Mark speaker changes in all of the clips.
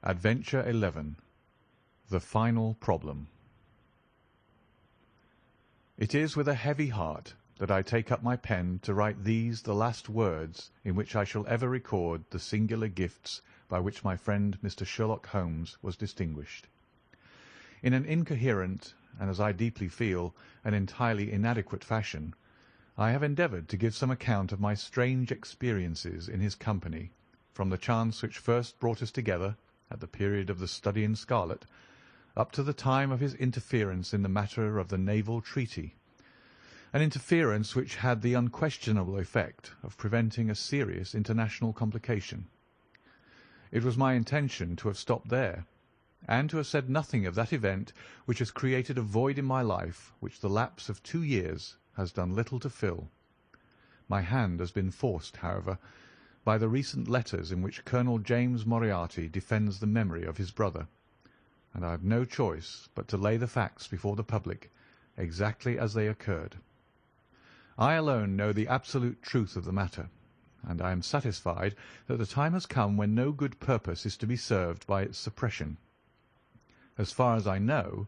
Speaker 1: Adventure 11. The Final Problem. It is with a heavy heart that I take up my pen to write these the last words in which I shall ever record the singular gifts by which my friend Mr. Sherlock Holmes was distinguished. In an incoherent, and as I deeply feel, an entirely inadequate fashion, I have endeavoured to give some account of my strange experiences in his company, from the chance which first brought us together, at the period of the study in scarlet, up to the time of his interference in the matter of the naval treaty, an interference which had the unquestionable effect of preventing a serious international complication. It was my intention to have stopped there, and to have said nothing of that event which has created a void in my life which the lapse of 2 years has done little to fill. My hand has been forced, however, by the recent letters in which Colonel James Moriarty defends the memory of his brother, and I have no choice but to lay the facts before the public exactly as they occurred. I alone know the absolute truth of the matter, and I am satisfied that the time has come when no good purpose is to be served by its suppression. As far as I know,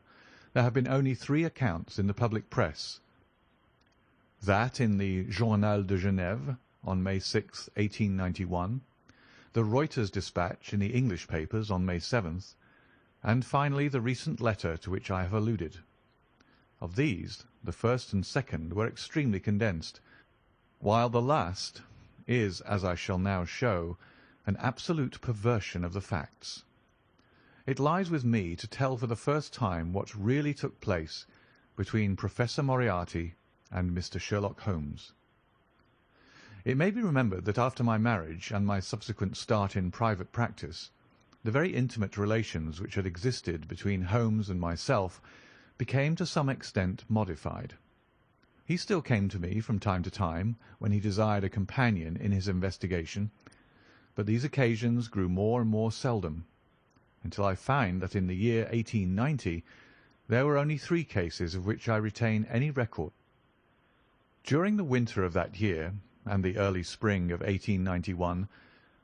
Speaker 1: there have been only 3 accounts in the public press: that in the Journal de Genève on May 6, 1891, the Reuters dispatch in the English papers on May 7th, and finally the recent letter to which I have alluded. Of these, the first and second were extremely condensed, while the last is, as I shall now show, an absolute perversion of the facts. It lies with me to tell for the first time what really took place between Professor Moriarty and Mr. Sherlock Holmes. It may be remembered that after my marriage and my subsequent start in private practice, the very intimate relations which had existed between Holmes and myself became to some extent modified. He still came to me from time to time when he desired a companion in his investigation, but these occasions grew more and more seldom, until I find that in the year 1890 there were only 3 cases of which I retain any record. During the winter of that year and the early spring of 1891,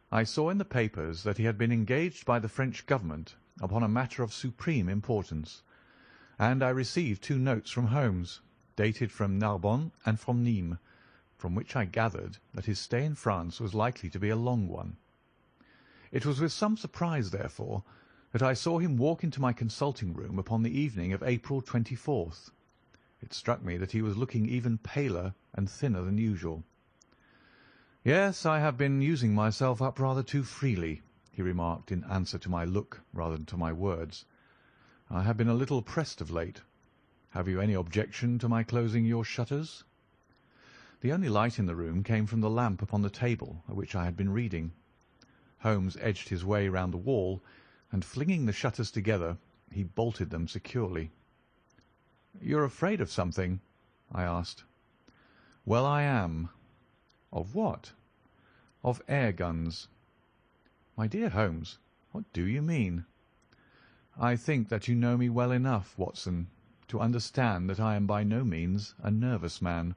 Speaker 1: I saw in the papers that he had been engaged by the French government upon a matter of supreme importance, and I received 2 notes from Holmes, dated from Narbonne and from Nîmes, from which I gathered that his stay in France was likely to be a long one. It was with some surprise, therefore, that I saw him walk into my consulting room upon the evening of April 24th. It struck me that he was looking even paler and thinner than usual. "Yes, I have been using myself up rather too freely," he remarked in answer to my look rather than to my words. "I have been a little pressed of late. Have you any objection to my closing your shutters?" The only light in the room came from the lamp upon the table at which I had been reading. Holmes edged his way round the wall, and flinging the shutters together, he bolted them securely. "You're afraid of something?" I asked. "Well, I am." "Of what?" "Of air guns." "My dear Holmes, what do you mean?" "I think that you know me well enough, Watson, to understand that I am by no means a nervous man.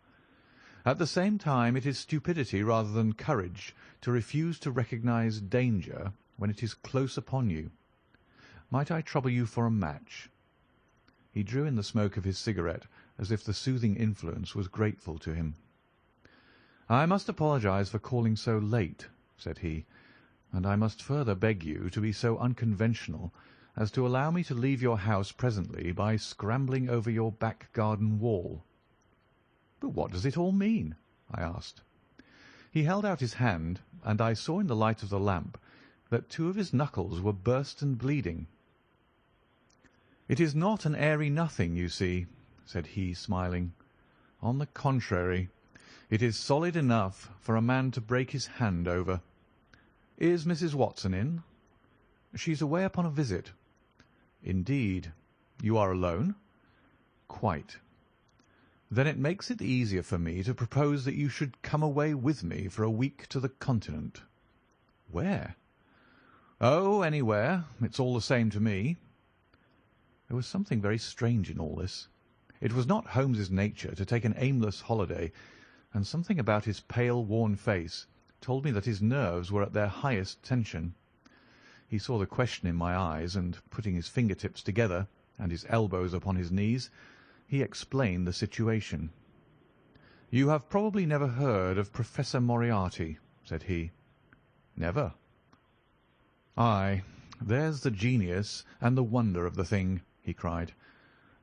Speaker 1: At the same time, it is stupidity rather than courage to refuse to recognize danger when it is close upon you. Might I trouble you for a match?" He drew in the smoke of his cigarette as if the soothing influence was grateful to him. "I must apologize for calling so late," said he, "and I must further beg you to be so unconventional as to allow me to leave your house presently by scrambling over your back garden wall." "But what does it all mean?" I asked. He held out his hand, and I saw in the light of the lamp that 2 of his knuckles were burst and bleeding. "It is not an airy nothing, you see," said he, smiling. "On the contrary, it is solid enough for a man to break his hand over. Is Mrs. Watson in?" "She's away upon a visit." "Indeed. You are alone?" "Quite." "Then it makes it easier for me to propose that you should come away with me for a week to the Continent." "Where?" "Oh, anywhere. It's all the same to me." There was something very strange in all this. It was not Holmes's nature to take an aimless holiday, and something about his pale, worn face told me that his nerves were at their highest tension. He saw the question in my eyes, and putting his fingertips together and his elbows upon his knees, he explained the situation. "You have probably never heard of Professor Moriarty," said he. "Never." "Aye, there's the genius and the wonder of the thing," he cried.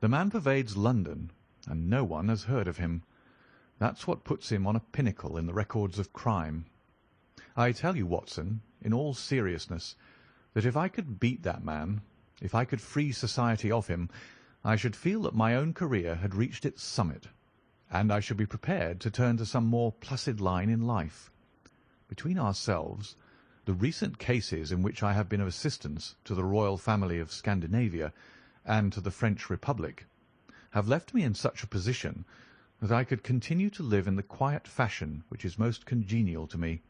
Speaker 1: "The man pervades London, and no one has heard of him. That's what puts him on a pinnacle in the records of crime. I tell you, Watson, in all seriousness, that if I could beat that man, if I could free society of him, I should feel that my own career had reached its summit, and I should be prepared to turn to some more placid line in life. Between ourselves, the recent cases in which I have been of assistance to the royal family of Scandinavia and to the French Republic have left me in such a position that I could continue to live in the quiet fashion which is most congenial to me,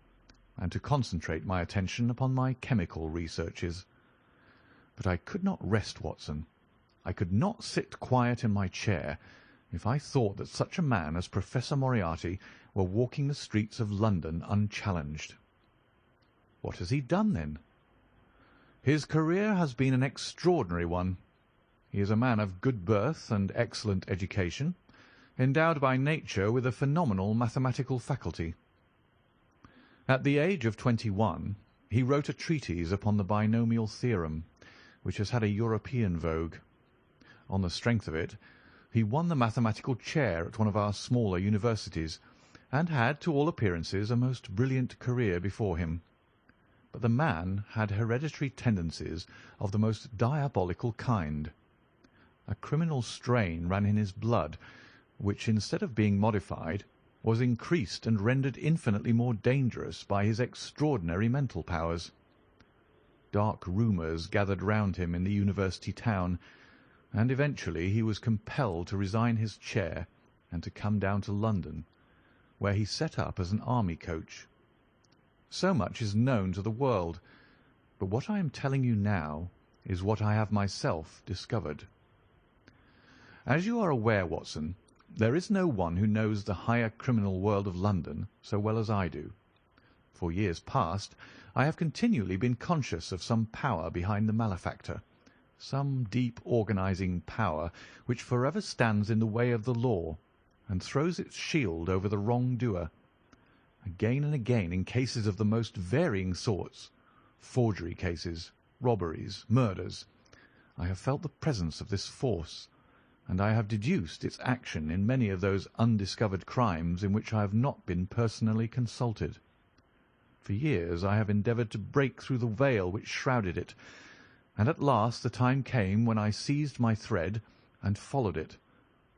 Speaker 1: and to concentrate my attention upon my chemical researches. But I could not rest, Watson. I could not sit quiet in my chair if I thought that such a man as Professor Moriarty were walking the streets of London unchallenged." "What has he done, then?" "His career has been an extraordinary one. He is a man of good birth and excellent education, endowed by nature with a phenomenal mathematical faculty. At the age of 21 he wrote a treatise upon the binomial theorem, which has had a European vogue. On the strength of it, he won the mathematical chair at one of our smaller universities, and had, to all appearances, a most brilliant career before him. But the man had hereditary tendencies of the most diabolical kind. A criminal strain ran in his blood, which, instead of being modified, was increased and rendered infinitely more dangerous by his extraordinary mental powers. Dark rumours gathered round him in the university town, and eventually he was compelled to resign his chair and to come down to London, where he set up as an army coach. So much is known to the world, but what I am telling you now is what I have myself discovered. As you are aware, Watson, there is no one who knows the higher criminal world of London so well as I do. For years past I have continually been conscious of some power behind the malefactor, some deep organising power which forever stands in the way of the law and throws its shield over the wrong-doer. Again and again, in cases of the most varying sorts, forgery cases, robberies, murders, I have felt the presence of this force, and I have deduced its action in many of those undiscovered crimes in which I have not been personally consulted. For years I have endeavoured to break through the veil which shrouded it, and at last the time came when I seized my thread and followed it,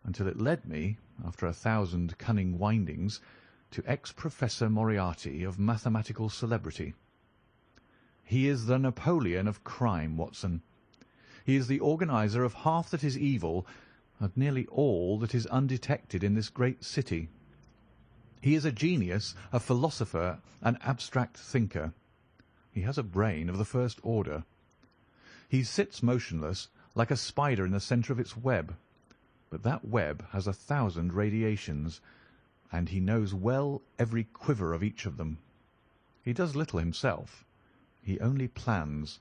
Speaker 1: until it led me, after 1,000 cunning windings, to ex-Professor Moriarty of mathematical celebrity. He is the Napoleon of crime, Watson. He is the organiser of half that is evil, and nearly all that is undetected in this great city. He is a genius, a philosopher, an abstract thinker. He has a brain of the first order. He sits motionless, like a spider in the centre of its web, but that web has 1,000 radiations, and he knows well every quiver of each of them. He does little himself. He only plans,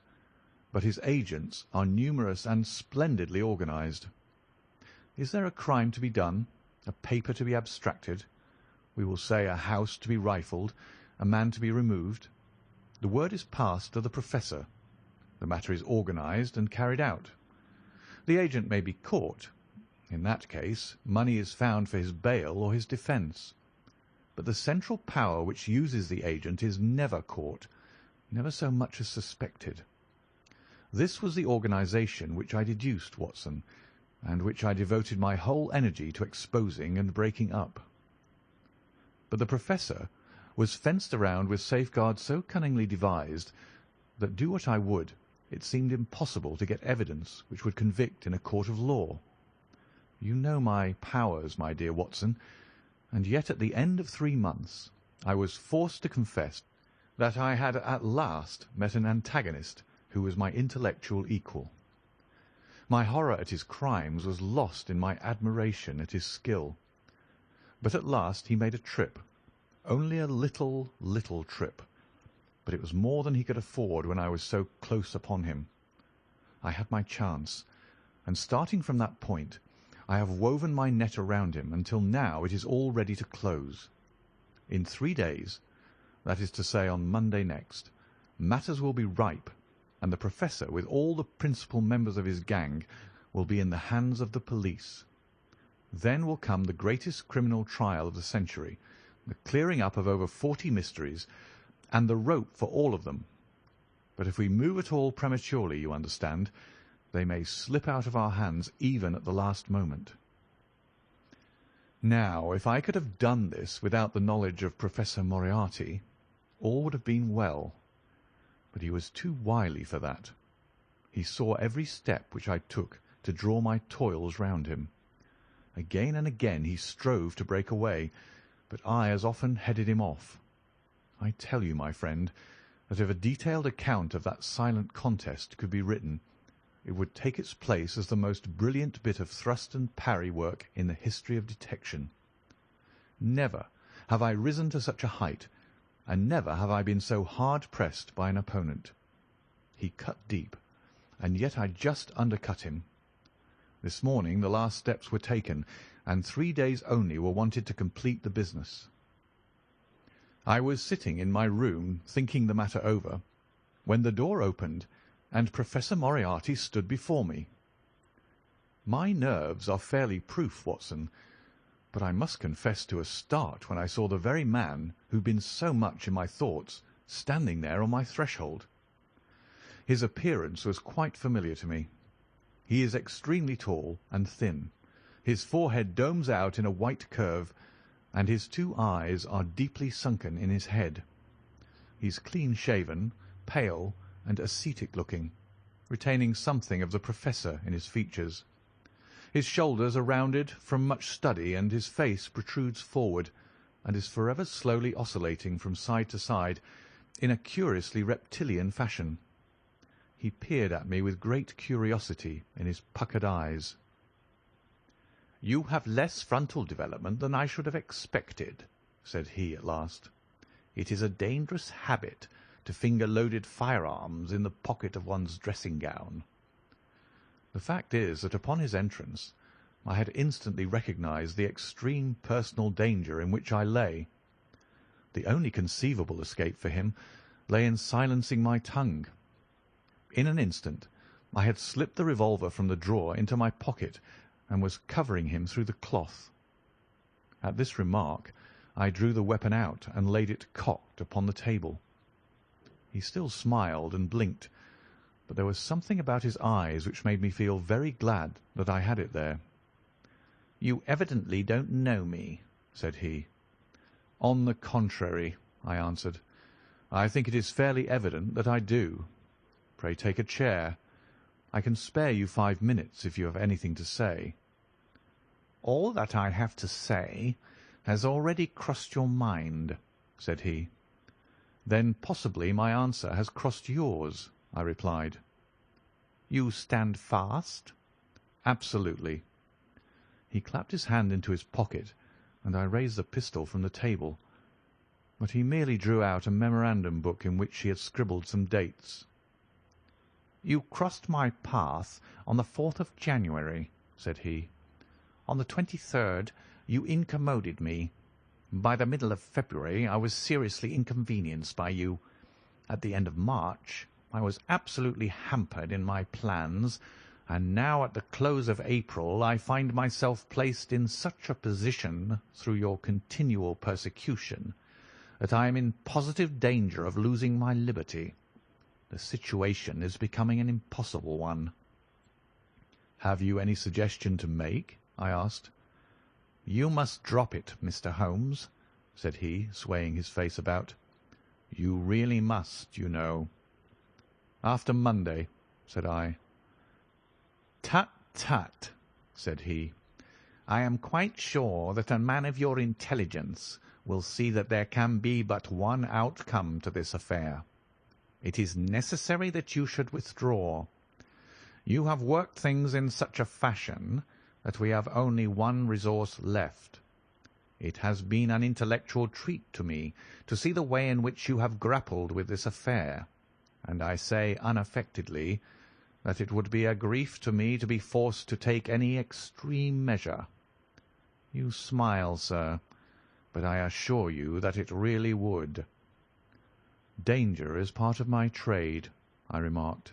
Speaker 1: but his agents are numerous and splendidly organised. Is there a crime to be done, a paper to be abstracted, we will say a house to be rifled, a man to be removed? The word is passed to the professor. The matter is organised and carried out. The agent may be caught. In that case, money is found for his bail or his defence. But the central power which uses the agent is never caught, never so much as suspected. This was the organisation which I deduced, Watson, and which I devoted my whole energy to exposing and breaking up. But the professor was fenced around with safeguards so cunningly devised that, do what I would, it seemed impossible to get evidence which would convict in a court of law. You know my powers, my dear Watson, and yet at the end of 3 months I was forced to confess that I had at last met an antagonist who was my intellectual equal. My horror at his crimes was lost in my admiration at his skill. But at last he made a trip, only a little trip, but it was more than he could afford when I was so close upon him. I had my chance, and starting from that point, I have woven my net around him until now it is all ready to close. In 3 days, that is to say on Monday next, matters will be ripe, and the Professor, with all the principal members of his gang, will be in the hands of the police. Then will come the greatest criminal trial of the century, the clearing up of over 40 mysteries, and the rope for all of them. But if we move at all prematurely, you understand, they may slip out of our hands even at the last moment. Now, if I could have done this without the knowledge of Professor Moriarty, all would have been well. But he was too wily for that. He saw every step which I took to draw my toils round him. Again and again he strove to break away, but I as often headed him off. I tell you, my friend, that if a detailed account of that silent contest could be written, it would take its place as the most brilliant bit of thrust and parry work in the history of detection. Never have I risen to such a height, and never have I been so hard pressed by an opponent. He cut deep, and yet I just undercut him. This morning the last steps were taken, and 3 days only were wanted to complete the business. I was sitting in my room thinking the matter over, when the door opened, and Professor Moriarty stood before me. My nerves are fairly proof, Watson, but I must confess to a start when I saw the very man who'd been so much in my thoughts standing there on my threshold. His appearance was quite familiar to me. He is extremely tall and thin. His forehead domes out in a white curve, and his 2 eyes are deeply sunken in his head. He's clean-shaven, pale, and ascetic-looking, retaining something of the Professor in his features. His shoulders are rounded from much study, and his face protrudes forward, and is forever slowly oscillating from side to side in a curiously reptilian fashion. He peered at me with great curiosity in his puckered eyes. "You have less frontal development than I should have expected," said he at last. "It is a dangerous habit to finger loaded firearms in the pocket of one's dressing-gown." The fact is that upon his entrance I had instantly recognized the extreme personal danger in which I lay. The only conceivable escape for him lay in silencing my tongue. In an instant I had slipped the revolver from the drawer into my pocket and was covering him through the cloth. At this remark I drew the weapon out and laid it cocked upon the table. He still smiled and blinked, but there was something about his eyes which made me feel very glad that I had it there. "You evidently don't know me," said he. "On the contrary," I answered, "I think it is fairly evident that I do. Pray take a chair. I can spare you 5 minutes if you have anything to say." "All that I have to say has already crossed your mind," said he. "Then possibly my answer has crossed yours," I replied. "You stand fast?" "Absolutely." He clapped his hand into his pocket, and I raised the pistol from the table, but he merely drew out a memorandum book in which he had scribbled some dates. "You crossed my path on the 4th of January," said he. "On the 23rd you incommoded me. By the middle of February I was seriously inconvenienced by you. At the end of March I was absolutely hampered in my plans, and now at the close of April I find myself placed in such a position through your continual persecution that I am in positive danger of losing my liberty. The situation is becoming an impossible one." "Have you any suggestion to make?" I asked. "You must drop it, Mr. Holmes," said he, swaying his face about. "You really must, you know." "After Monday," said I. "Tut, tut," said he. "I am quite sure that a man of your intelligence will see that there can be but one outcome to this affair. It is necessary that you should withdraw. You have worked things in such a fashion that we have only one resource left. It has been an intellectual treat to me to see the way in which you have grappled with this affair, and I say unaffectedly that it would be a grief to me to be forced to take any extreme measure. You smile, sir, but I assure you that it really would." "Danger is part of my trade," I remarked.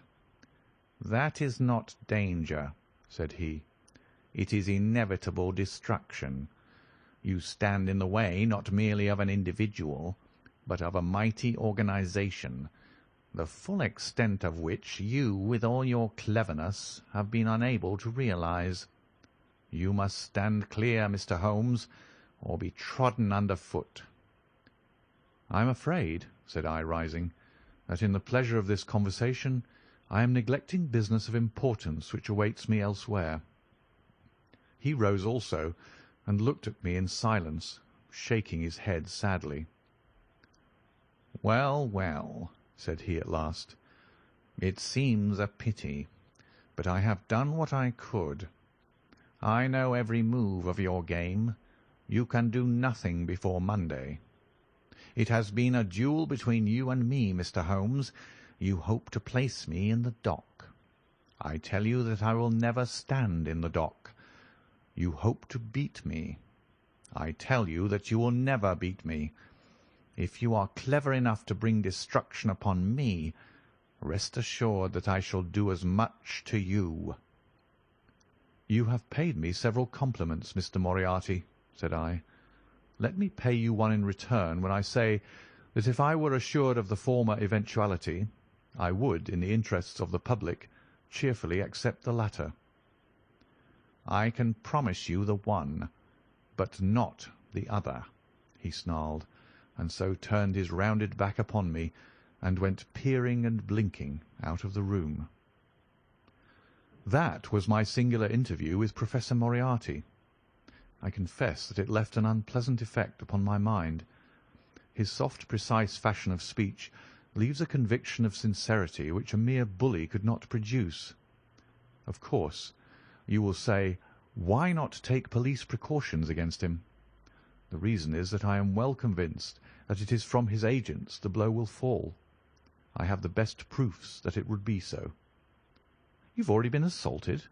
Speaker 1: "That is not danger," said he. "It is inevitable destruction. You stand in the way not merely of an individual, but of a mighty organization, the full extent of which you, with all your cleverness, have been unable to realize. You must stand clear, Mr. Holmes, or be trodden under foot." "I am afraid," said I, rising, "that in the pleasure of this conversation I am neglecting business of importance which awaits me elsewhere." He rose also, and looked at me in silence, shaking his head sadly. "Well, well," said he at last, "it seems a pity, but I have done what I could. I know every move of your game. You can do nothing before Monday. It has been a duel between you and me, Mr. Holmes. You hope to place me in the dock. I tell you that I will never stand in the dock. You hope to beat me. I tell you that you will never beat me. If you are clever enough to bring destruction upon me, rest assured that I shall do as much to you." "You have paid me several compliments, Mr. Moriarty," said I. "Let me pay you one in return when I say that if I were assured of the former eventuality, I would, in the interests of the public, cheerfully accept the latter." "I can promise you the one, but not the other," he snarled, and so turned his rounded back upon me and went peering and blinking out of the room. That was my singular interview with Professor Moriarty. I confess that it left an unpleasant effect upon my mind. His soft, precise fashion of speech leaves a conviction of sincerity which a mere bully could not produce. Of course, you will say, why not take police precautions against him? The reason is that I am well convinced that it is from his agents the blow will fall. I have the best proofs that it would be so. "You've already been assaulted?"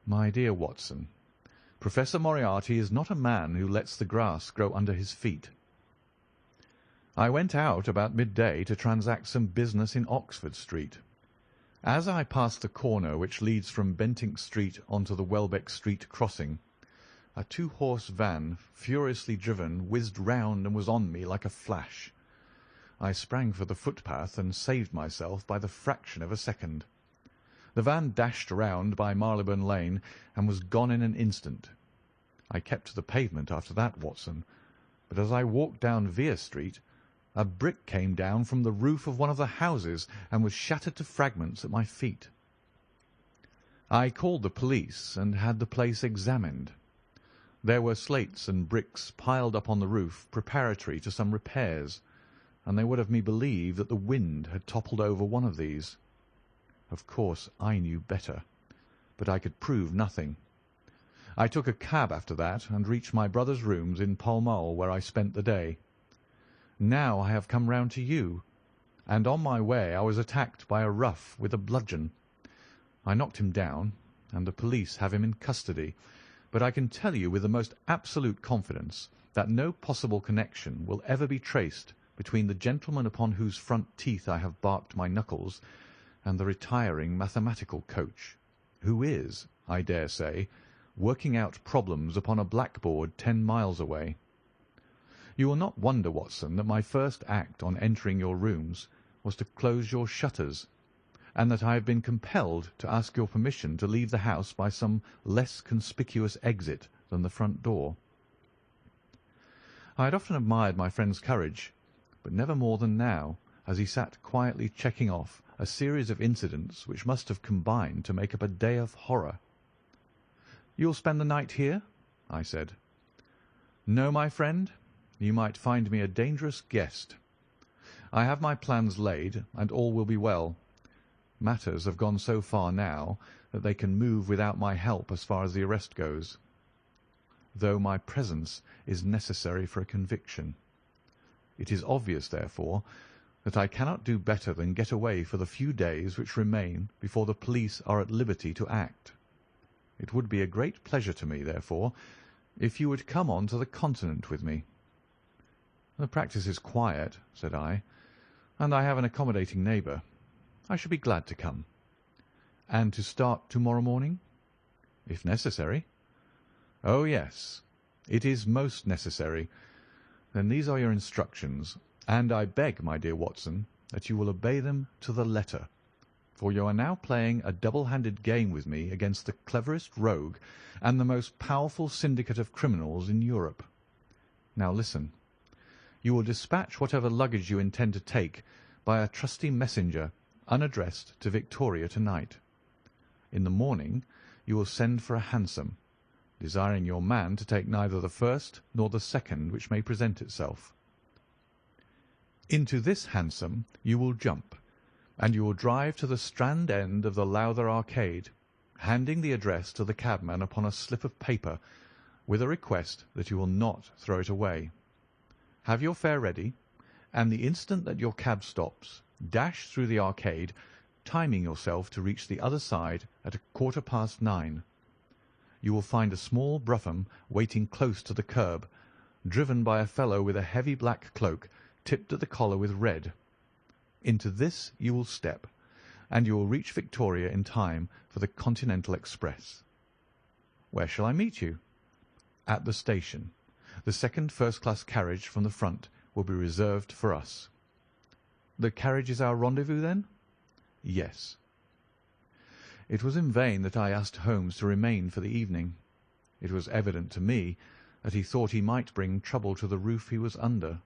Speaker 1: "My dear Watson, Professor Moriarty is not a man who lets the grass grow under his feet. I went out about midday to transact some business in Oxford Street. As I passed the corner which leads from Bentinck Street onto the Welbeck Street crossing, a two-horse van, furiously driven, whizzed round and was on me like a flash. I sprang for the footpath and saved myself by the fraction of a second. The van dashed round by Marylebone Lane and was gone in an instant. I kept to the pavement after that, Watson, but as I walked down Vere Street, a brick came down from the roof of one of the houses and was shattered to fragments at my feet. I called the police and had the place examined. There were slates and bricks piled up on the roof preparatory to some repairs, and they would have me believe that the wind had toppled over one of these. Of course, I knew better, but I could prove nothing. I took a cab after that and reached my brother's rooms in Pall Mall, where I spent the day. Now I have come round to you, and on my way I was attacked by a rough with a bludgeon. I knocked him down, and the police have him in custody, but I can tell you with the most absolute confidence that no possible connection will ever be traced between the gentleman upon whose front teeth I have barked my knuckles and the retiring mathematical coach, who is, I dare say, working out problems upon a blackboard 10 miles away. You will not wonder, Watson, that my first act on entering your rooms was to close your shutters, and that I have been compelled to ask your permission to leave the house by some less conspicuous exit than the front door. I had often admired my friend's courage, but never more than now, as he sat quietly checking off a series of incidents which must have combined to make up a day of horror. "You'll spend the night here?" I said. "No, my friend. You might find me a dangerous guest. I have my plans laid, and all will be well. Matters have gone so far now that they can move without my help as far as the arrest goes." though my presence is necessary for a conviction. It is obvious, therefore, that I cannot do better than get away for the few days which remain before the police are at liberty to act. It would be a great pleasure to me, therefore, if you would come on to the Continent with me." "The practice is quiet," said I, "and I have an accommodating neighbour. I should be glad to come." "And to start to-morrow morning?" "If necessary." "Oh, yes, it is most necessary. Then these are your instructions, and I beg, my dear Watson, that you will obey them to the letter, for you are now playing a double-handed game with me against the cleverest rogue and the most powerful syndicate of criminals in Europe. Now listen. You will dispatch whatever luggage you intend to take by a trusty messenger unaddressed to Victoria to-night. In the morning you will send for a hansom, desiring your man to take neither the first nor the second which may present itself. Into this hansom you will jump, and you will drive to the Strand end of the Lowther Arcade, handing the address to the cabman upon a slip of paper, with a request that you will not throw it away. Have your fare ready, and the instant that your cab stops, dash through the arcade, timing yourself to reach the other side at 9:15. You will find a small brougham waiting close to the curb, driven by a fellow with a heavy black cloak tipped at the collar with red. Into this you will step, and you will reach Victoria in time for the Continental Express." "Where shall I meet you?" "At the station. The second first-class carriage from the front will be reserved for us." "The carriage is our rendezvous, then?" "Yes." It was in vain that I asked Holmes to remain for the evening. It was evident to me that he thought he might bring trouble to the roof he was under,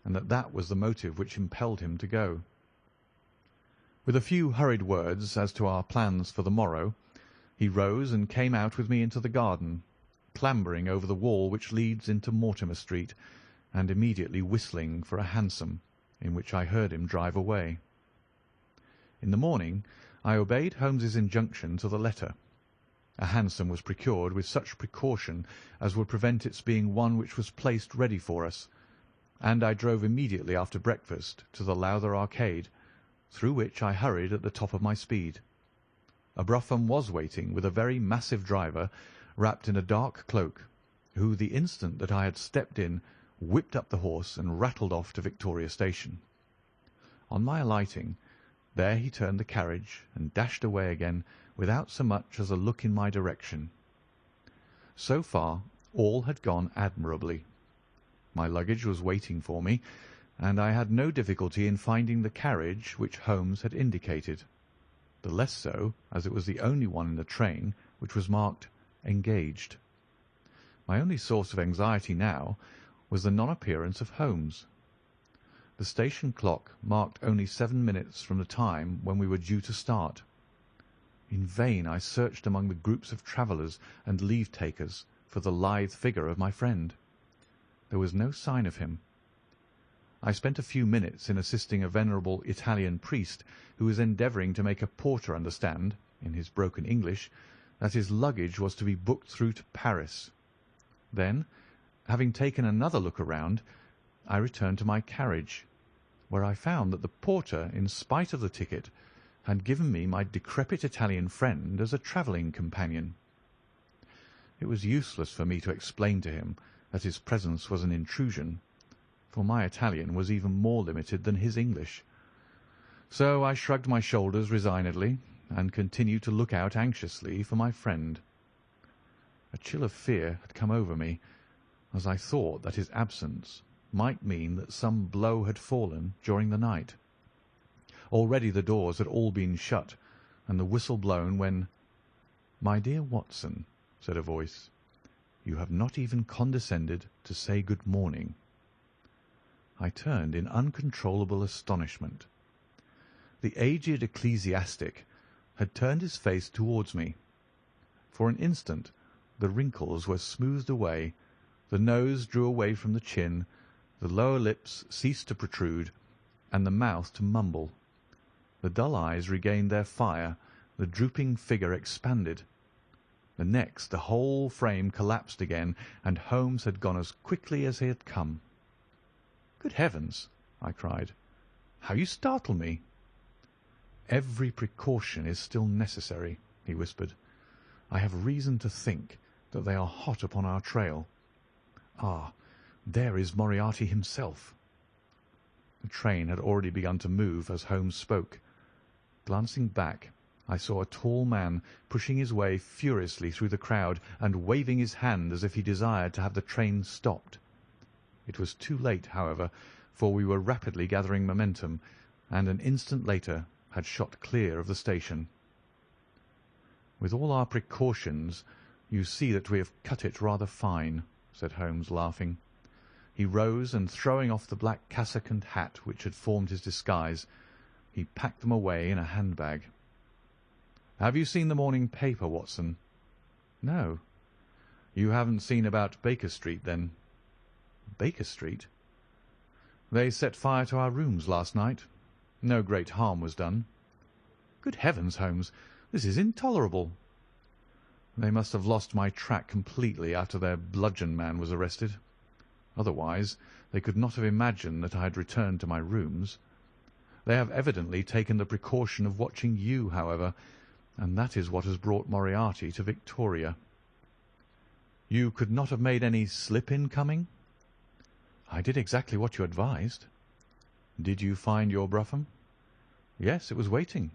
Speaker 1: and that was the motive which impelled him to go. With a few hurried words as to our plans for the morrow, he rose and came out with me into the garden, clambering over the wall which leads into Mortimer Street, and immediately whistling for a hansom, in which I heard him drive away. In the morning I obeyed Holmes's injunction to the letter. A hansom was procured with such precaution as would prevent its being one which was placed ready for us, and I drove immediately after breakfast to the Lowther Arcade, through which I hurried at the top of my speed. A brougham was waiting with a very massive driver, wrapped in a dark cloak, who, the instant that I had stepped in, whipped up the horse and rattled off to Victoria Station. On my alighting, there he turned the carriage and dashed away again without so much as a look in my direction. So far all had gone admirably. My luggage was waiting for me, and I had no difficulty in finding the carriage which Holmes had indicated, the less so as it was the only one in the train which was marked "Engaged." My only source of anxiety now was the non-appearance of Holmes. The station clock marked only 7 minutes from the time when we were due to start. In vain I searched among the groups of travellers and leave-takers for the lithe figure of my friend. There was no sign of him. I spent a few minutes in assisting a venerable Italian priest who was endeavouring to make a porter understand, in his broken English, that his luggage was to be booked through to Paris. Then, having taken another look around, I returned to my carriage, where I found that the porter, in spite of the ticket, had given me my decrepit Italian friend as a travelling companion. It was useless for me to explain to him that his presence was an intrusion, for my Italian was even more limited than his English. So I shrugged my shoulders resignedly and continued to look out anxiously for my friend. A chill of fear had come over me, as I thought that his absence might mean that some blow had fallen during the night. Already the doors had all been shut and the whistle blown when— "My dear Watson," said a voice, "you have not even condescended to say good morning." I turned in uncontrollable astonishment. The aged ecclesiastic had turned his face towards me. For an instant the wrinkles were smoothed away, the nose drew away from the chin, the lower lips ceased to protrude, and the mouth to mumble. The dull eyes regained their fire, the drooping figure expanded. The next, the whole frame collapsed again, and Holmes had gone as quickly as he had come. "Good heavens!" I cried. "How you startle me!" "Every precaution is still necessary," he whispered. "I have reason to think that they are hot upon our trail. Ah, there is Moriarty himself." The train had already begun to move as Holmes spoke. Glancing back, I saw a tall man pushing his way furiously through the crowd and waving his hand as if he desired to have the train stopped. It was too late, however, for we were rapidly gathering momentum, and an instant later had shot clear of the station. "With all our precautions, you see that we have cut it rather fine," said Holmes, laughing. He rose, and throwing off the black cassock and hat which had formed his disguise, he packed them away in a handbag. "Have you seen the morning paper, Watson?" "No." "You haven't seen about Baker Street, then?" "Baker Street?" "They set fire to our rooms last night. No great harm was done." "Good heavens, Holmes, this is intolerable." "They must have lost my track completely after their bludgeon man was arrested. Otherwise, they could not have imagined that I had returned to my rooms. They have evidently taken the precaution of watching you, however, and that is what has brought Moriarty to Victoria." "You could not have made any slip in coming?" "I did exactly what you advised." "Did you find your brougham?" "Yes, it was waiting."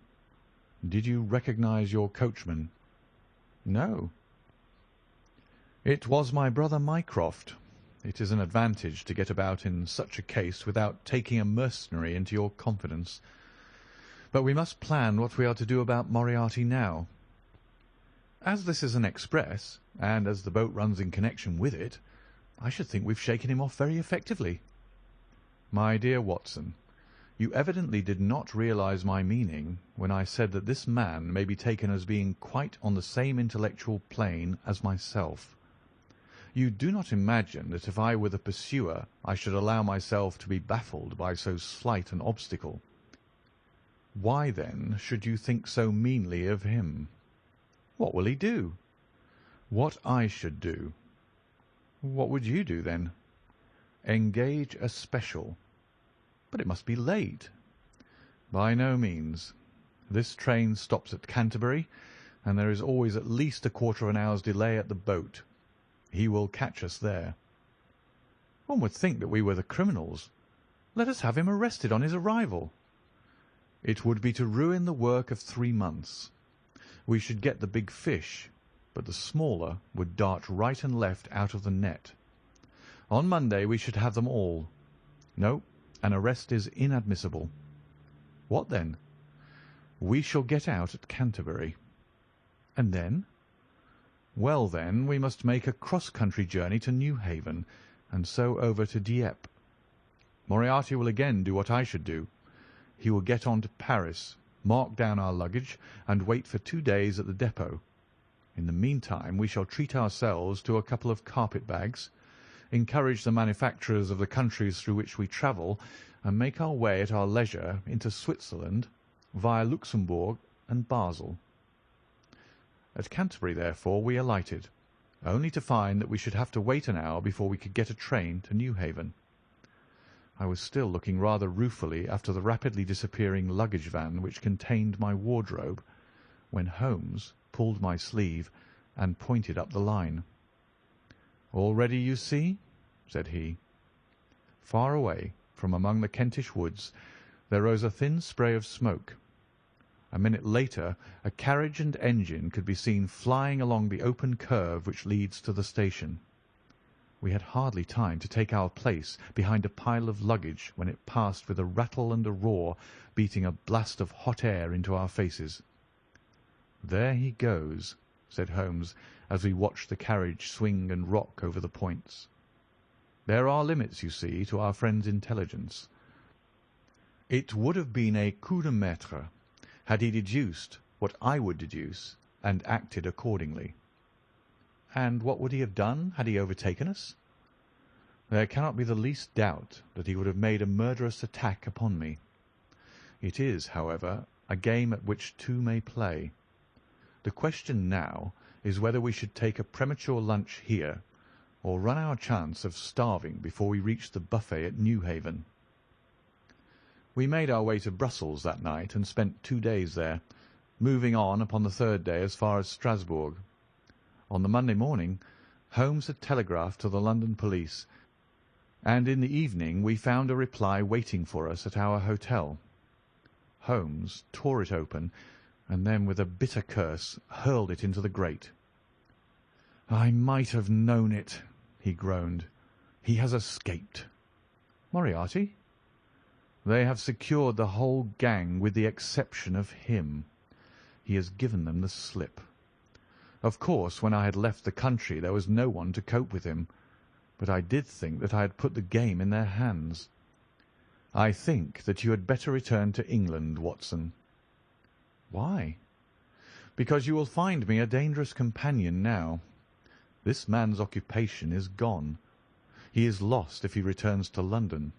Speaker 1: "Did you recognize your coachman?" "No." "It was my brother Mycroft. It is an advantage to get about in such a case without taking a mercenary into your confidence. But we must plan what we are to do about Moriarty now. As this is an express, and as the boat runs in connection with it, I should think we've shaken him off very effectively." "My dear Watson, you evidently did not realize my meaning when I said that this man may be taken as being quite on the same intellectual plane as myself. You do not imagine that if I were the pursuer I should allow myself to be baffled by so slight an obstacle. Why, then, should you think so meanly of him? What will he do?" "What I should do." "What would you do, then?" "Engage a special." "But it must be late." "By no means. This train stops at Canterbury, and there is always at least a quarter of an hour's delay at the boat. He will catch us there." "One would think that we were the criminals. Let us have him arrested on his arrival." "It would be to ruin the work of 3 months. We should get the big fish, but the smaller would dart right and left out of the net. On Monday we should have them all. No, an arrest is inadmissible." "What then?" "We shall get out at Canterbury." "And then?" "Well, then we must make a cross-country journey to Newhaven, and so over to Dieppe. Moriarty will again do what I should do. He will get on to Paris, mark down our luggage, and wait for 2 days at the depot. In the meantime we shall treat ourselves to a couple of carpet-bags, encourage the manufacturers of the countries through which we travel, and make our way at our leisure into Switzerland, via Luxembourg and Basel. At Canterbury, therefore, we alighted, only to find that we should have to wait an hour before we could get a train to Newhaven. I was still looking rather ruefully after the rapidly disappearing luggage van which contained my wardrobe, when Holmes pulled my sleeve and pointed up the line. "All ready, you see," said he. Far away, from among the Kentish woods, there rose a thin spray of smoke. A minute later a carriage and engine could be seen flying along the open curve which leads to the station. We had hardly time to take our place behind a pile of luggage when it passed with a rattle and a roar, beating a blast of hot air into our faces. "There he goes," said Holmes, as we watched the carriage swing and rock over the points. "There are limits, you see, to our friend's intelligence. It would have been a coup de maître had he deduced what I would deduce and acted accordingly." "And what would he have done had he overtaken us?" "There cannot be the least doubt that he would have made a murderous attack upon me. It is, however, a game at which two may play. The question now is whether we should take a premature lunch here, or run our chance of starving before we reach the buffet at Newhaven. We made our way to Brussels that night and spent 2 days there, moving on upon the third day as far as Strasbourg. On the Monday morning, Holmes had telegraphed to the London police, and in the evening we found a reply waiting for us at our hotel. Holmes tore it open, and then with a bitter curse hurled it into the grate. "I might have known it," he groaned. "He has escaped." "Moriarty?" "They have secured the whole gang with the exception of him. He has given them the slip. Of course, when I had left the country there was no one to cope with him, but I did think that I had put the game in their hands. I think that you had better return to England, Watson." "Why?" "Because you will find me a dangerous companion now. This man's occupation is gone. He is lost if he returns to London.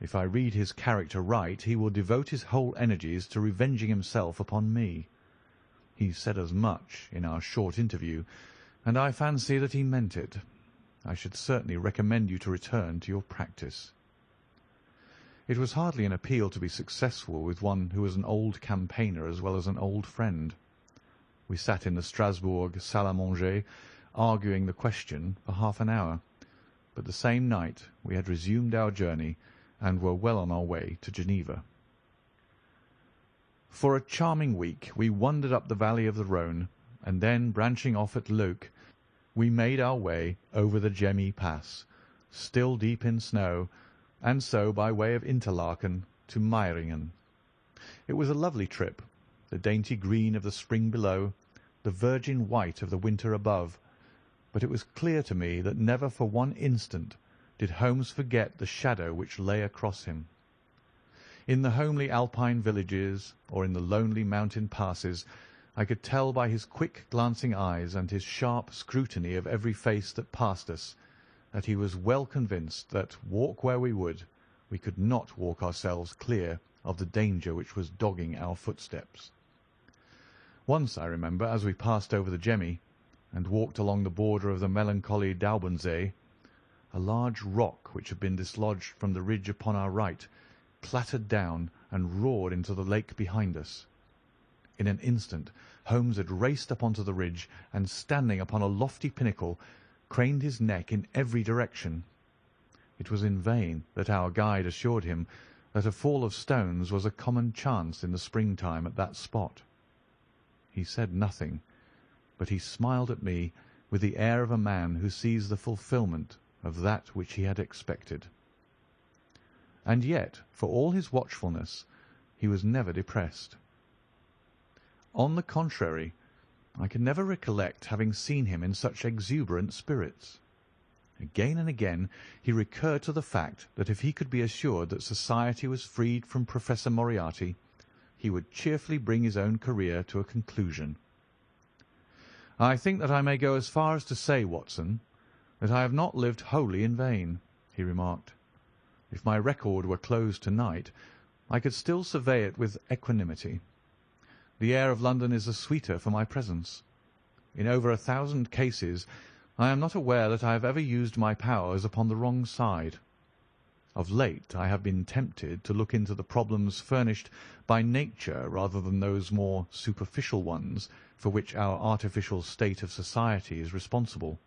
Speaker 1: If I read his character right, he will devote his whole energies to revenging himself upon me. He said as much in our short interview, and I fancy that he meant it. I should certainly recommend you to return to your practice." It was hardly an appeal to be successful with one who was an old campaigner as well as an old friend. We sat in the Strasbourg salle à manger, arguing the question for half an hour, but the same night we had resumed our journey and were well on our way to Geneva. For a charming week we wandered up the valley of the Rhone, and then, branching off at Leuc, we made our way over the Gemmi Pass, still deep in snow, and so, by way of Interlaken, to Meiringen. It was a lovely trip, the dainty green of the spring below, the virgin white of the winter above, but it was clear to me that never for one instant did Holmes forget the shadow which lay across him. In the homely Alpine villages, or in the lonely mountain passes, I could tell by his quick glancing eyes and his sharp scrutiny of every face that passed us that he was well convinced that, walk where we would, we could not walk ourselves clear of the danger which was dogging our footsteps. Once, I remember, as we passed over the Gemmi and walked along the border of the melancholy Daubensee, a large rock which had been dislodged from the ridge upon our right clattered down and roared into the lake behind us. In an instant Holmes had raced up onto the ridge, and standing upon a lofty pinnacle, craned his neck in every direction. It was in vain that our guide assured him that a fall of stones was a common chance in the springtime at that spot. He said nothing, but he smiled at me with the air of a man who sees the fulfilment of that which he had expected. And yet, for all his watchfulness, he was never depressed. On the contrary, I can never recollect having seen him in such exuberant spirits. Again and again he recurred to the fact that if he could be assured that society was freed from Professor Moriarty, he would cheerfully bring his own career to a conclusion. "I think that I may go as far as to say, Watson, that I have not lived wholly in vain," he remarked. "If my record were closed to-night, I could still survey it with equanimity. The air of London is the sweeter for my presence. In over 1,000 cases I am not aware that I have ever used my powers upon the wrong side. Of late I have been tempted to look into the problems furnished by nature rather than those more superficial ones for which our artificial state of society is responsible.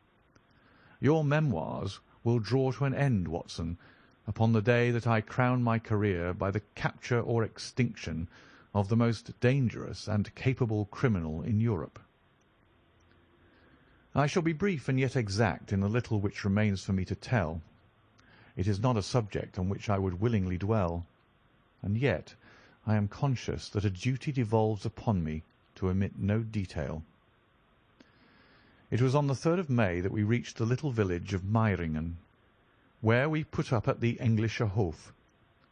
Speaker 1: Your memoirs will draw to an end, Watson, upon the day that I crown my career by the capture or extinction of the most dangerous and capable criminal in Europe. I shall be brief and yet exact in the little which remains for me to tell. It is not a subject on which I would willingly dwell, and yet I am conscious that a duty devolves upon me to omit no detail. It was on the 3rd of May that we reached the little village of Meiringen, where we put up at the Englischer Hof,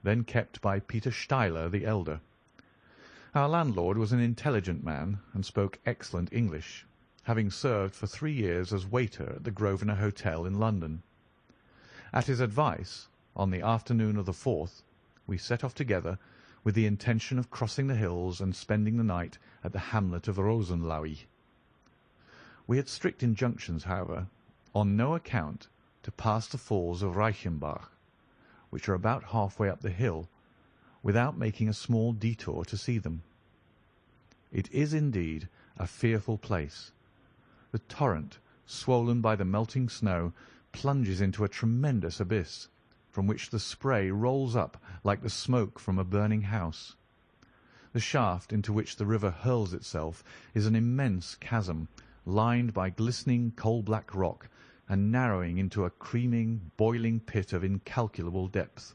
Speaker 1: then kept by Peter Steiler the elder. Our landlord was an intelligent man and spoke excellent English, having served for 3 years as waiter at the Grosvenor Hotel in London. At his advice, on the afternoon of the 4th, we set off together with the intention of crossing the hills and spending the night at the hamlet of Rosenlaui. We had strict injunctions, however, on no account to pass the falls of Reichenbach, which are about half-way up the hill, without making a small detour to see them. It is indeed a fearful place. The torrent, swollen by the melting snow, plunges into a tremendous abyss, from which the spray rolls up like the smoke from a burning house. The shaft into which the river hurls itself is an immense chasm, lined by glistening coal-black rock, and narrowing into a creaming, boiling pit of incalculable depth,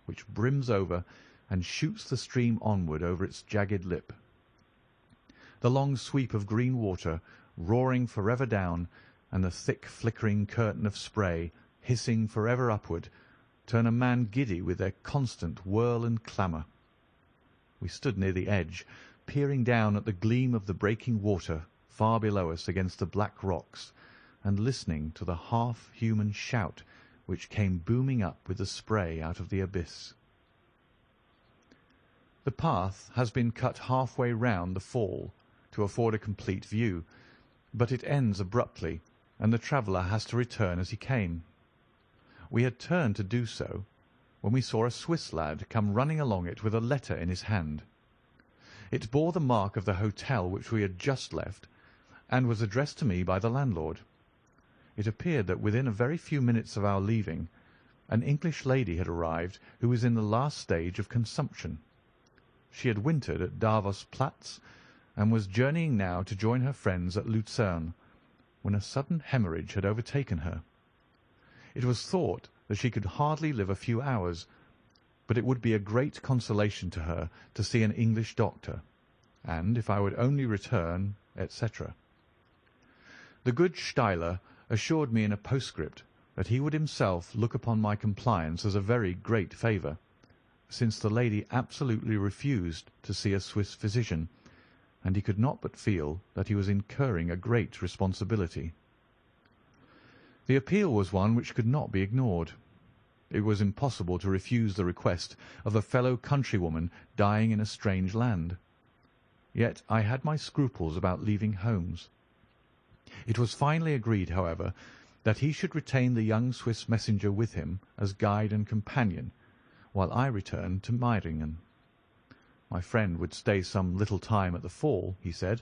Speaker 1: which brims over and shoots the stream onward over its jagged lip. The long sweep of green water, roaring forever down, and the thick flickering curtain of spray, hissing forever upward, turn a man giddy with their constant whirl and clamour. We stood near the edge, peering down at the gleam of the breaking water far below us against the black rocks, and listening to the half-human shout which came booming up with the spray out of the abyss. The path has been cut half-way round the fall to afford a complete view, but it ends abruptly, and the traveller has to return as he came. We had turned to do so, when we saw a Swiss lad come running along it with a letter in his hand. It bore the mark of the hotel which we had just left, and was addressed to me by the landlord. It appeared that within a very few minutes of our leaving, an English lady had arrived who was in the last stage of consumption. She had wintered at Davos Platz, and was journeying now to join her friends at Lucerne, when a sudden hemorrhage had overtaken her. It was thought that she could hardly live a few hours, but it would be a great consolation to her to see an English doctor, and if I would only return, etc. The good Steiler assured me in a postscript that he would himself look upon my compliance as a very great favour, since the lady absolutely refused to see a Swiss physician, and he could not but feel that he was incurring a great responsibility. The appeal was one which could not be ignored. It was impossible to refuse the request of a fellow countrywoman dying in a strange land. Yet I had my scruples about leaving Holmes. It was finally agreed, however, that he should retain the young Swiss messenger with him as guide and companion, while I returned to Meiringen. My friend would stay some little time at the fall, he said,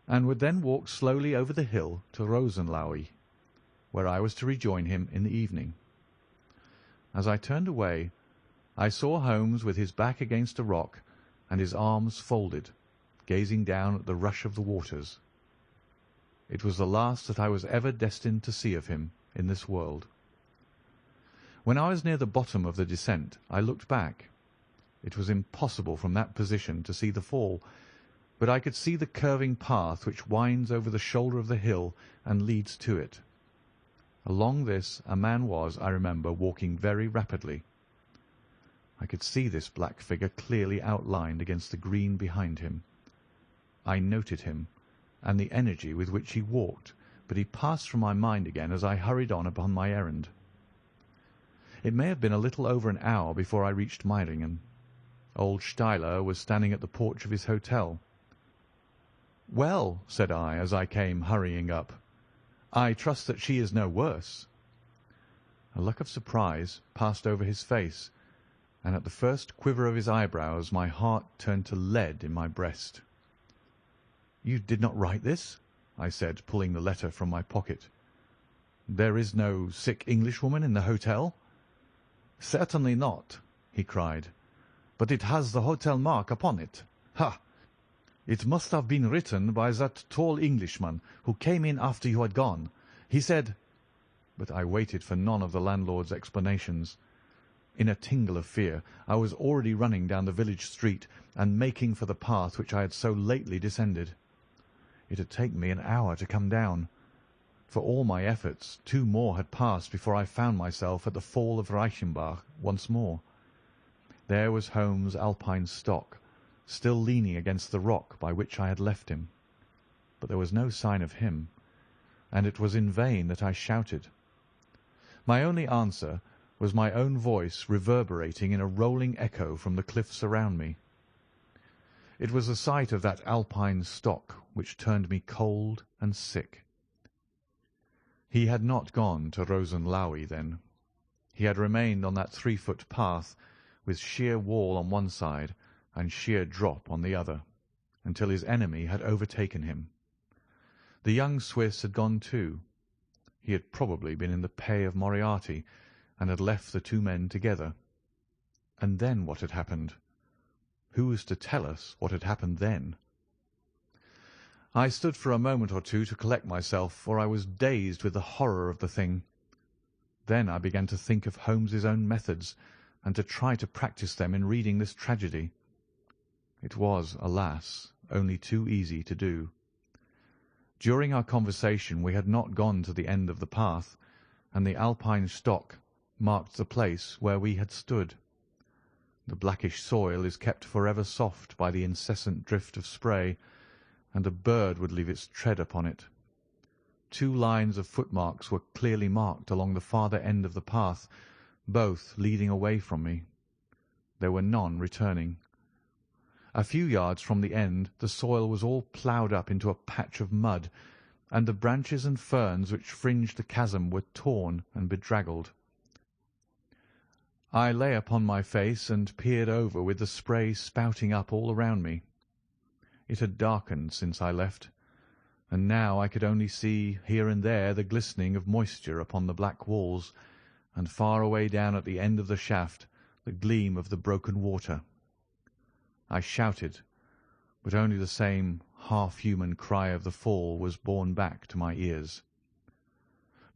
Speaker 1: and would then walk slowly over the hill to Rosenlaui, where I was to rejoin him in the evening. As I turned away, I saw Holmes with his back against a rock and his arms folded, gazing down at the rush of the waters. It was the last that I was ever destined to see of him in this world. When I was near the bottom of the descent, I looked back. It was impossible from that position to see the fall, but I could see the curving path which winds over the shoulder of the hill and leads to it. Along this a man was, I remember, walking very rapidly. I could see this black figure clearly outlined against the green behind him. I noted him, and the energy with which he walked, but he passed from my mind again as I hurried on upon my errand. It may have been a little over an hour before I reached Meiringen. Old Steiler was standing at the porch of his hotel. "Well," said I, as I came hurrying up, "I trust that she is no worse." A look of surprise passed over his face, and at the first quiver of his eyebrows my heart turned to lead in my breast. "You did not write this?" I said, pulling the letter from my pocket. "There is no sick Englishwoman in the hotel?" "Certainly not," he cried, "but it has the hotel mark upon it. Ha! It must have been written by that tall Englishman who came in after you had gone. He said—" But I waited for none of the landlord's explanations. In a tingle of fear I was already running down the village street and making for the path which I had so lately descended. It had taken me an hour to come down. For all my efforts, 2 more had passed before I found myself at the fall of Reichenbach once more. There was Holmes' Alpine stock, still leaning against the rock by which I had left him. But there was no sign of him, and it was in vain that I shouted. My only answer was my own voice reverberating in a rolling echo from the cliffs around me. It was the sight of that Alpine stock which turned me cold and sick. He had not gone to Rosenlaui then. He had remained on that 3-foot path, with sheer wall on one side and sheer drop on the other, until his enemy had overtaken him. The young Swiss had gone too. He had probably been in the pay of Moriarty, and had left the two men together. And then what had happened? Who was to tell us what had happened then? I stood for a moment or two to collect myself, for I was dazed with the horror of the thing. Then I began to think of Holmes's own methods, and to try to practise them in reading this tragedy. It was, alas, only too easy to do. During our conversation we had not gone to the end of the path, and the alpine stock marked the place where we had stood. The blackish soil is kept forever soft by the incessant drift of spray, and a bird would leave its tread upon it. 2 lines of footmarks were clearly marked along the farther end of the path, both leading away from me. There were none returning. A few yards from the end the soil was all ploughed up into a patch of mud, and the branches and ferns which fringed the chasm were torn and bedraggled. I lay upon my face and peered over with the spray spouting up all around me. It had darkened since I left, and now I could only see here and there the glistening of moisture upon the black walls, and far away down at the end of the shaft the gleam of the broken water. I shouted, but only the same half-human cry of the fall was borne back to my ears.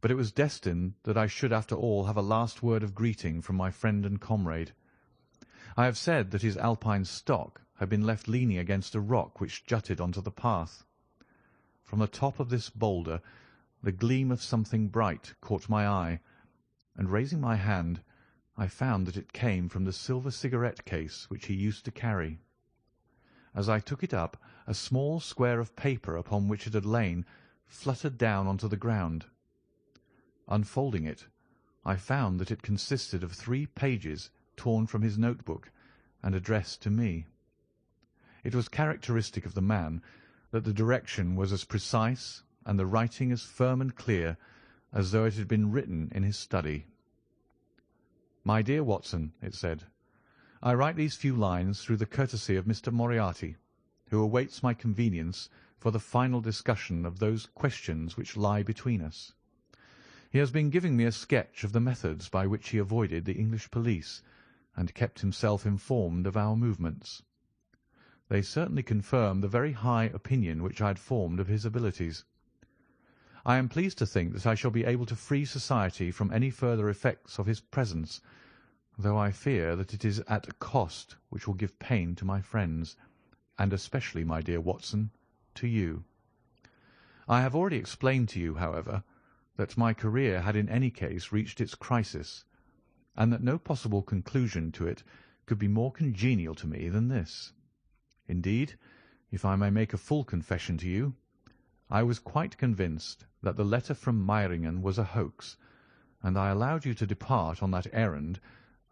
Speaker 1: But it was destined that I should after all have a last word of greeting from my friend and comrade. I have said that his alpine stock had been left leaning against a rock which jutted onto the path. From the top of this boulder the gleam of something bright caught my eye, and raising my hand I found that it came from the silver cigarette case which he used to carry. As I took it up, a small square of paper upon which it had lain fluttered down onto the ground. Unfolding it, I found that it consisted of 3 pages torn from his notebook and addressed to me. It was characteristic of the man that the direction was as precise and the writing as firm and clear as though it had been written in his study. "My dear Watson," it said, "I write these few lines through the courtesy of Mr. Moriarty, who awaits my convenience for the final discussion of those questions which lie between us. He has been giving me a sketch of the methods by which he avoided the English police, and kept himself informed of our movements. They certainly confirm the very high opinion which I had formed of his abilities. I am pleased to think that I shall be able to free society from any further effects of his presence, though I fear that it is at a cost which will give pain to my friends, and especially, my dear Watson, to you. I have already explained to you, however, that my career had in any case reached its crisis, and that no possible conclusion to it could be more congenial to me than this. Indeed, if I may make a full confession to you, I was quite convinced that the letter from Meiringen was a hoax, and I allowed you to depart on that errand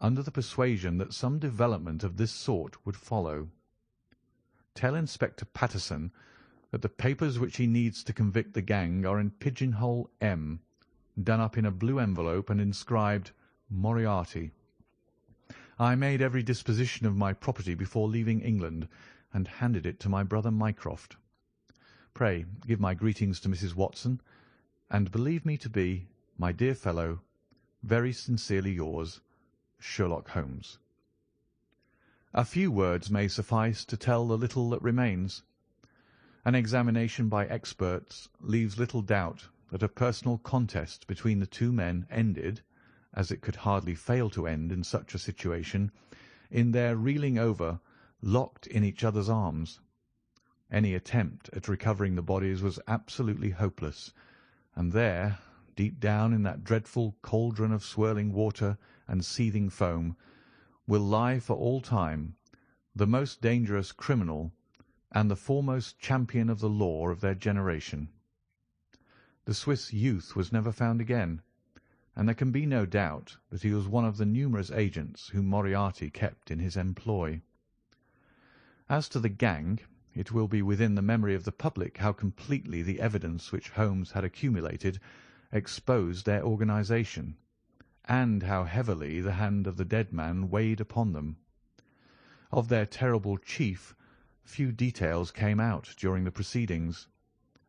Speaker 1: under the persuasion that some development of this sort would follow. Tell Inspector Patterson that the papers which he needs to convict the gang are in pigeonhole M, done up in a blue envelope and inscribed Moriarty. I made every disposition of my property before leaving England, and handed it to my brother Mycroft. Pray give my greetings to Mrs. Watson, and believe me to be, my dear fellow, very sincerely yours, Sherlock Holmes. A few words may suffice to tell the little that remains. An examination by experts leaves little doubt that a personal contest between the two men ended, as it could hardly fail to end in such a situation, in their reeling over, locked in each other's arms. Any attempt at recovering the bodies was absolutely hopeless, and there, deep down in that dreadful cauldron of swirling water and seething foam, will lie for all time the most dangerous criminal and the foremost champion of the law of their generation. The Swiss youth was never found again, and there can be no doubt that he was one of the numerous agents whom Moriarty kept in his employ. As to the gang, it will be within the memory of the public how completely the evidence which Holmes had accumulated exposed their organisation, and how heavily the hand of the dead man weighed upon them. Of their terrible chief, few details came out during the proceedings,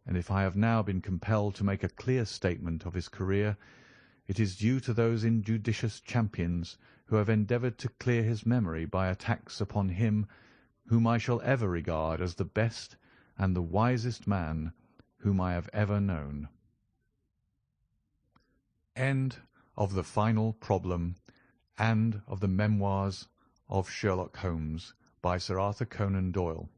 Speaker 1: and if I have now been compelled to make a clear statement of his career, it is due to those injudicious champions who have endeavoured to clear his memory by attacks upon him whom I shall ever regard as the best and the wisest man whom I have ever known. End of the final problem and of the Memoirs of Sherlock Holmes by Sir Arthur Conan Doyle.